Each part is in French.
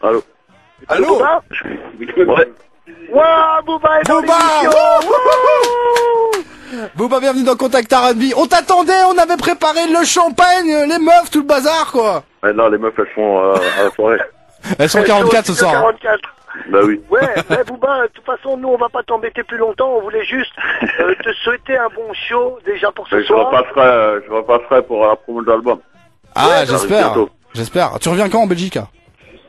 Allô. Allô. Booba. Ouais. Waouh, Booba est dans l'émission. Booba, bienvenue dans Contact R&B. On t'attendait, on avait préparé le champagne, les meufs, tout le bazar, quoi. Ouais, non, les meufs, elles sont à la soirée. Elles sont 44 ce soir. 44. Bah oui. Ouais, Booba, de toute façon, nous, on va pas t'embêter plus longtemps. On voulait juste te souhaiter un bon show, déjà pour ce soir. Je repasserai pour la promo de l'album. Ah, Ouais, j'espère. bientôt. J'espère. Tu reviens quand en Belgique?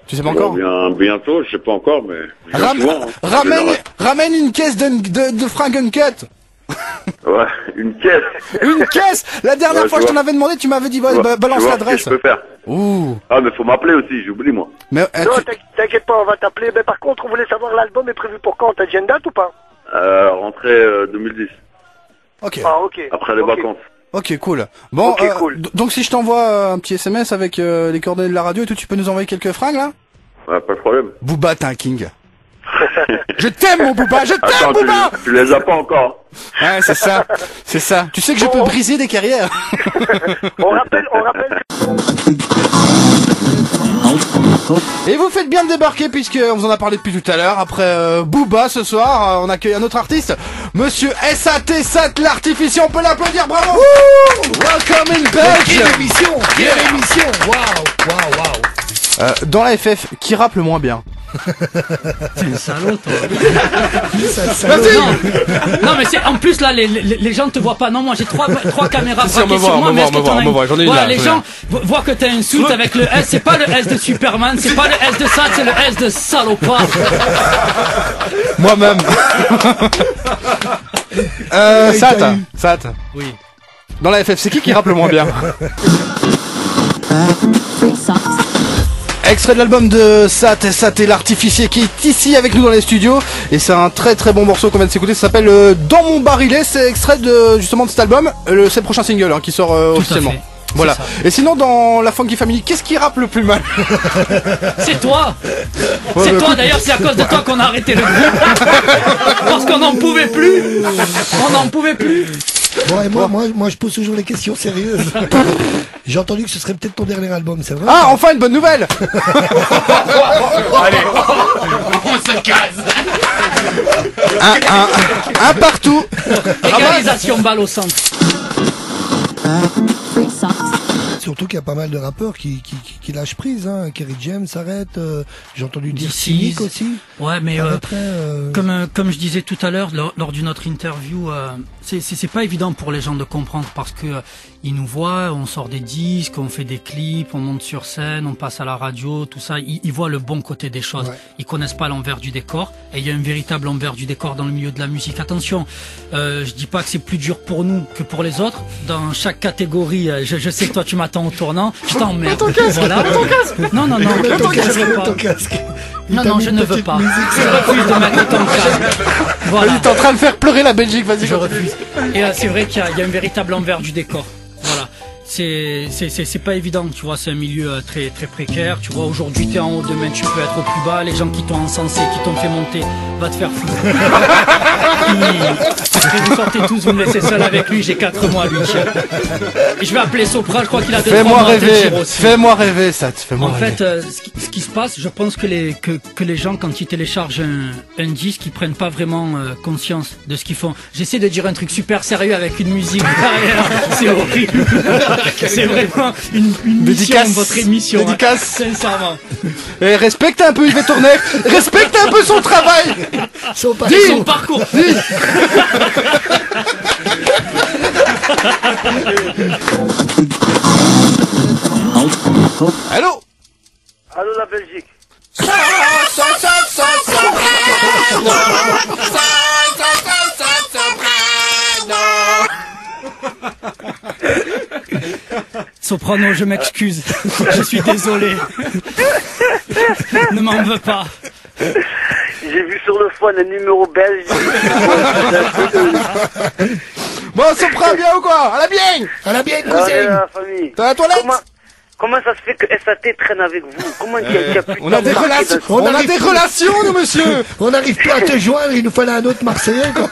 Tu sais pas encore? Bientôt, je sais pas encore, mais... Ramène une caisse de Frankencut. Ouais, une caisse. Une caisse. La dernière fois que je t'en avais demandé, tu m'avais dit balance l'adresse. Je peux faire. Ouh. Ah, mais faut m'appeler aussi, j'oublie moi. Mais non, t'inquiète pas, on va t'appeler. Mais par contre, on voulait savoir l'album est prévu pour quand? T'as déjà une date ou pas? Rentrée 2010. Ok. Ah, ok. Après les vacances. Ok, cool. Bon, okay, cool. Donc si je t'envoie un petit SMS avec les coordonnées de la radio et tout, tu peux nous envoyer quelques fringues là? Ouais, pas de problème. Booba, t'es un king. Je t'aime mon Booba, je t'aime Booba. Tu les as pas encore. Ouais, c'est ça, c'est ça. Tu sais que je peux briser des carrières. on rappelle. Et vous faites bien de débarquer puisqu'on vous en a parlé depuis tout à l'heure. Après Booba ce soir, on accueille un autre artiste, Monsieur SAT Sat l'artificier. On peut l'applaudir, bravo. Welcome in Belgium. Quelle émission, waouh. Dans la FF, qui rappe le moins bien? T'es un salaud, toi. Vas-y. Non, mais c'est, en plus, là, les gens te voient pas. Non, moi, j'ai trois caméras braquées sur moi, mais est-ce que t'en as une? J'en ai une voilà, là, les gens voient que t'as un suit avec le S. C'est pas le S de Superman, c'est pas le S de Sat, c'est le S de salopard. Moi-même. Sat. Oui. Dans la FF, c'est qui rappe le moins bien? Extrait de l'album de Sat et l'artificier qui est ici avec nous dans les studios. Et c'est un très très bon morceau qu'on vient de s'écouter. Ça s'appelle Dans mon barillet. C'est extrait justement de cet album. C'est le prochain single qui sort officiellement. Voilà. Et sinon, dans la Funky Family, qu'est-ce qui rappe le plus mal? C'est toi. C'est toi, d'ailleurs, c'est à cause de toi qu'on a arrêté le groupe. Parce qu'on n'en pouvait plus. On n'en pouvait plus. Bon, et moi, je pose toujours les questions sérieuses. J'ai entendu que ce serait peut-être ton dernier album, c'est vrai? Ah, enfin une bonne nouvelle. Allez, on se casse. Un partout. Égalisation, balle au centre. Surtout qu'il y a pas mal de rappeurs qui lâchent prise, hein. Kerry James s'arrête, j'ai entendu dire Cynic aussi. Ouais, mais comme je disais tout à l'heure lors d'une autre interview, c'est pas évident pour les gens de comprendre parce que ils nous voient, on sort des disques, on fait des clips, on monte sur scène, on passe à la radio, tout ça. Ils voient le bon côté des choses. Ouais. Ils connaissent pas l'envers du décor. Et il y a un véritable envers du décor dans le milieu de la musique. Attention, je dis pas que c'est plus dur pour nous que pour les autres. Dans chaque catégorie, je sais que toi tu m'attends au tournant. Je t'emmerde. Voilà. Non. Non, je ne veux pas. Je refuse de mettre ton casque. Voilà. T'es en train de faire pleurer la Belgique, vas-y. Je refuse. Et c'est vrai qu'il y a un véritable envers du décor. Voilà. C'est pas évident, tu vois, c'est un milieu très très précaire, tu vois, aujourd'hui t'es en haut, demain tu peux être au plus bas, les gens qui t'ont encensé, qui t'ont fait monter, va te faire foutre. Après vous sortez tous, vous me laissez seul avec lui, j'ai 4 mois lui. Et je vais appeler Sopra, je crois qu'il a 2-3 mois à te dire aussi. Fais-moi rêver, ça te fait moi rêver. En fait, ce qui se passe, je pense que les gens, quand ils téléchargent un disque, ils prennent pas vraiment conscience de ce qu'ils font. J'essaie de dire un truc super sérieux avec une musique derrière, c'est horrible. C'est vraiment une mission, votre émission. Dédicace. Sincèrement. Et respecte un peu Yves Tournay. Respecte un peu son travail. Son parcours. Dis. Allô la Belgique. Soprano, je m'excuse. Je suis désolé. Ne m'en veux pas. J'ai vu sur le phone un numéro belge. Bon, Sopra, bien ou quoi? À la bien, cousin. La famille. T'as la toilette? Comment ça se fait que SAT traîne avec vous? Comment il y a plus on a des relations, nous, monsieur. On n'arrive plus à te joindre, il nous fallait un autre Marseillais, quoi.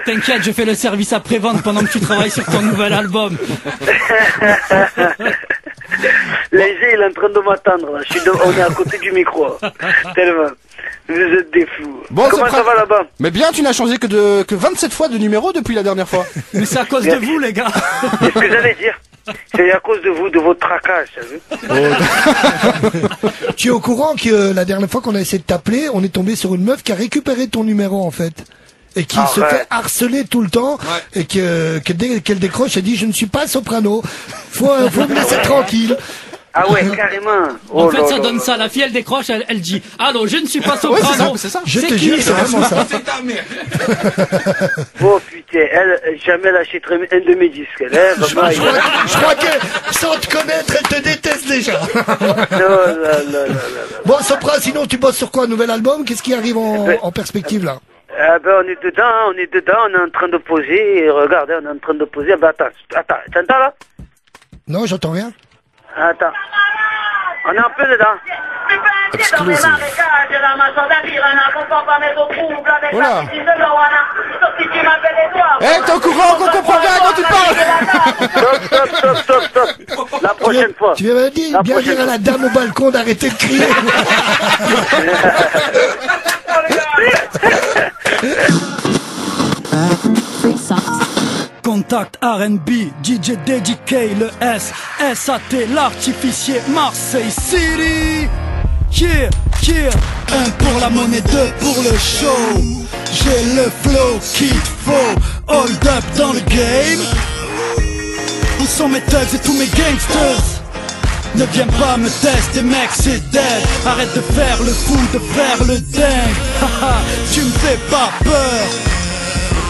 T'inquiète, je fais le service après-vente pendant que tu travailles sur ton nouvel album. Léger, il est en train de m'attendre, là. On est à côté du micro. Tellement. Vous êtes des fous. Bon, comment ça va là-bas? Mais bien, tu n'as changé que 27 fois de numéro depuis la dernière fois. Mais c'est à cause de vous, les gars. C'est ce que j'allais dire. C'est à cause de vous, de votre traquage, t'as vu? Tu es au courant que la dernière fois qu'on a essayé de t'appeler, on est tombé sur une meuf qui a récupéré ton numéro en fait. Et qui se fait harceler tout le temps, et que dès qu'elle décroche, elle dit je ne suis pas soprano, faut me laisser tranquille. Ah ouais, carrément. En fait, ça donne ça. La fille, elle décroche, elle dit allô, je ne suis pas soprano. C'est ça. Je te jure, c'est vraiment ça. C'est ta mère. Oh putain, elle, jamais elle achèterait un de mes disques, elle, hein, vraiment, Je crois que, sans te connaître, elle te déteste déjà. Non. Bon, Sopra, sinon tu bosses sur quoi, un nouvel album? Qu'est-ce qui arrive en perspective là? On est dedans, on est en train de poser, et regardez, on est en train de poser, attends, t'entends là? Non, j'entends rien. Attends. On est un peu dedans. Exclusive. Voilà. Eh, t'es au courant qu'on comprend bien quand tu parles? Stop. La prochaine fois. Tu viens bien dire à la dame au balcon d'arrêter de crier. Contact R&B, DJ DDK, le S, SAT, l'artificier, Marseille City. Yeah, un pour la monnaie, deux pour le show. J'ai le flow qu'il faut, hold up dans le game. Où sont mes thugs et tous mes gangsters? Ne viens pas me tester mec, c'est dead. Arrête de faire le fou, de faire le dingue. Haha, tu me fais pas peur.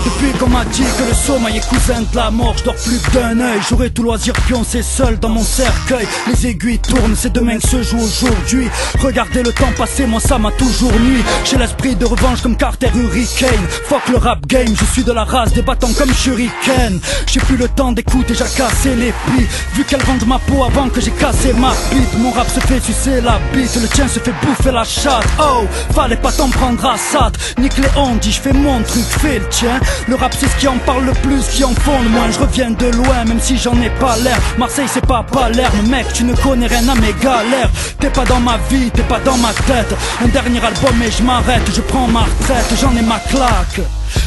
Depuis qu'on m'a dit que le sommeil est cousin de la mort, je dors plus d'un œil. J'aurais tout loisir pioncer seul dans mon cercueil. Les aiguilles tournent, c'est demain que se joue aujourd'hui. Regardez le temps passer, moi ça m'a toujours nuit. J'ai l'esprit de revanche comme Carter Hurricane. Fuck le rap game, je suis de la race des battants comme Shuriken. J'ai plus le temps d'écouter, j'ai cassé les plis. Vu qu'elle rende ma peau avant que j'ai cassé ma bite. Mon rap se fait sucer la bite, le tien se fait bouffer la chatte. Oh, fallait pas t'en prendre à ça. Nique les on dit je fais mon truc, fais le tien. Le rap c'est ce qui en parle le plus, qui en font le moins. Je reviens de loin même si j'en ai pas l'air. Marseille c'est pas Palerme, mec tu ne connais rien à mes galères. T'es pas dans ma vie, t'es pas dans ma tête. Un dernier album et je m'arrête, je prends ma retraite, j'en ai ma claque.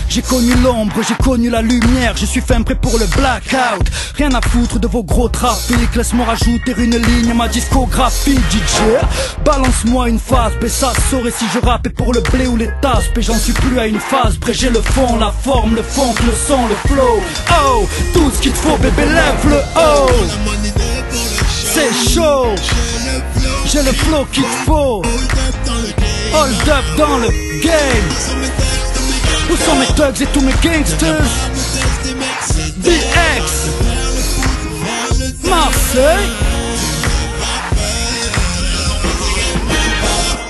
J'ai connu l'ombre, j'ai connu la lumière, je suis fin prêt pour le blackout. Rien à foutre de vos gros trafics, laisse-moi rajouter une ligne à ma discographie. DJ, balance-moi une phase, mais ça saurait si je rappais pour le blé ou les tasses. Et j'en suis plus à une phase, près j'ai le fond, la forme, le fond, le son, le flow. Oh, tout ce qu'il te faut bébé lève le haut. C'est chaud, j'ai le flow qu'il te faut. Hold up dans le game. Où sont mes thugs et tous mes gangsters? DX Marseille.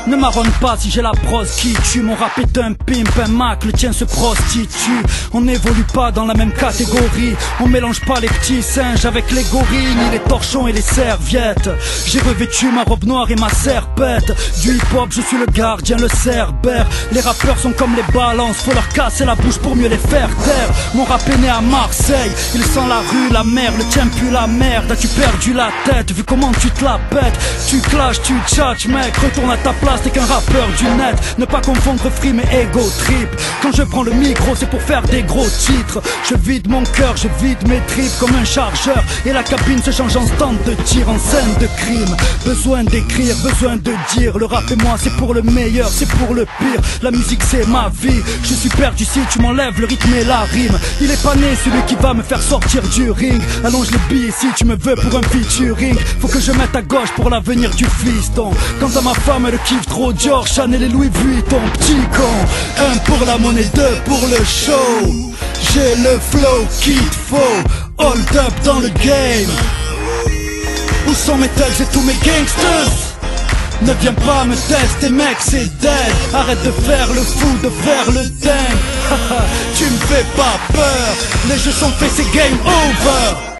Ne marronne pas si j'ai la prose qui tue. Mon rap est un pimp, un Mac, le tien se prostitue. On n'évolue pas dans la même catégorie. On mélange pas les petits singes avec les gorilles, ni les torchons et les serviettes. J'ai revêtu ma robe noire et ma serpette. Du hip-hop, je suis le gardien, le cerbère. Les rappeurs sont comme les balances, faut leur casser la bouche pour mieux les faire taire. Mon rap est né à Marseille, il sent la rue, la mer, le tien pue la merde. As-tu perdu la tête, vu comment tu te la pètes? Tu clashes, tu tchatches, mec, retourne à ta place. T'es qu'un rappeur du net, ne pas confondre frime et ego trip. Quand je prends le micro c'est pour faire des gros titres. Je vide mon cœur, je vide mes tripes comme un chargeur. Et la cabine se change en stand de tir, en scène de crime. Besoin d'écrire, besoin de dire. Le rap et moi c'est pour le meilleur, c'est pour le pire. La musique c'est ma vie, je suis perdu si tu m'enlèves le rythme et la rime. Il est pas né celui qui va me faire sortir du ring. Allonge les billets si tu me veux pour un featuring. Faut que je mette à gauche pour l'avenir du fiston. Quant à ma femme elle kiffe trop Dior, Chanel et Louis Vuitton, petit con. Un pour la monnaie, deux pour le show. J'ai le flow qu'il faut, hold up dans le game. Où sont mes thugs et tous mes gangsters? Ne viens pas me tester mec, c'est dead. Arrête de faire le fou, de faire le dingue. Tu me fais pas peur, les jeux sont faits, c'est game over.